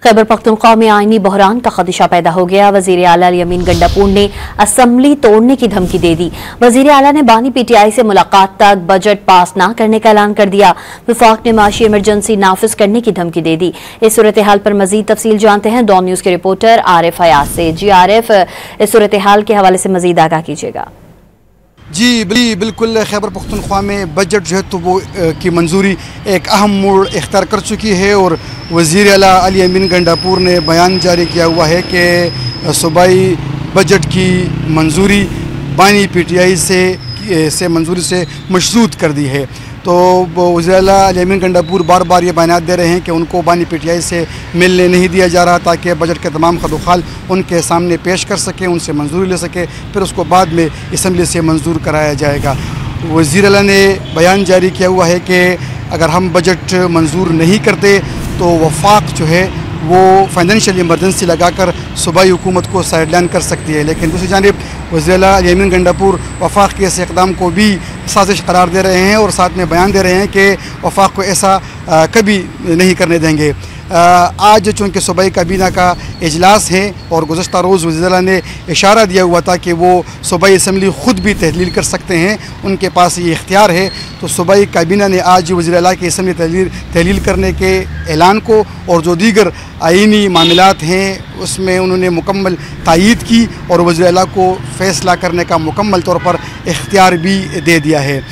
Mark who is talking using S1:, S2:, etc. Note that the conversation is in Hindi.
S1: खैबर पख्तूनख्वा में आईनी बहरान का खदशा पैदा हो गया। वजीर आला अल-यमीन गंडापुर ने असम्बली तोड़ने की धमकी दे दी। वजीर आला ने बानी पीटीआई से मुलाकात तक बजट पास न करने का ऐलान कर दिया। वफाक ने माशी इमरजेंसी नाफिज करने की धमकी दे दी। इस सूरत हाल पर मजीद तफसील जानते हैं डॉन न्यूज के रिपोर्टर आरिफ अयाज से। जी आरिफ, इस सूरत हाल के हवाले से मजीद आगाह कीजिएगा।
S2: जी बिल्कुल, खैबर पख्तूनख्वा में बजट जो है तो वो की मंजूरी एक अहम मोड़ इख्तियार कर चुकी है और वज़ीर आला अल-यमीन गंडापुर ने बयान जारी किया हुआ है कि सूबाई बजट की मंजूरी बानी पीटीआई से मंजूरी से मशरूत कर दी है। तो वज़ीर आला अल-यमीन गंडापुर बार बार ये बयान दे रहे हैं कि उनको बानी पीटीआई से मिलने नहीं दिया जा रहा ताकि बजट के तमाम खदोखाल उनके सामने पेश कर सकें, उनसे मंजूरी ले सके, फिर उसको बाद में असम्बली से मंजूर कराया जाएगा। वज़ीर आला ने बयान जारी किया हुआ है कि अगर हम बजट मंजूर नहीं करते तो वफाक जो है वो फाइनेंशियल इमरजेंसी लगाकर सूबाई हुकूमत को साइडलाइन कर सकती है। लेकिन दूसरी जानिब वज़ीर आला अल-यमीन गंडापुर वफाक के इस इक़दाम को भी साजिश करार दे रहे हैं और साथ में बयान दे रहे हैं कि वफाक को ऐसा कभी नहीं करने देंगे। आज चूँकि सूबाई काबीना का इजलास है और गुज़श्ता रोज़ वज़ीर आला ने इशारा दिया हुआ था कि वो सूबाई असम्बली ख़ुद भी तहलील कर सकते हैं, उनके पास ये इख्तियार है। तो सूबाई काबीना ने आज वज़ीर आला की असम्बली तहलील करने के ऐलान को और जो दीगर आईनी मामलात हैं उसमें उन्होंने मुकम्मल तायीद की और वज़ीर आला को फ़ैसला करने का मुकम्मल तौर पर इख्तियार भी दे दिया है।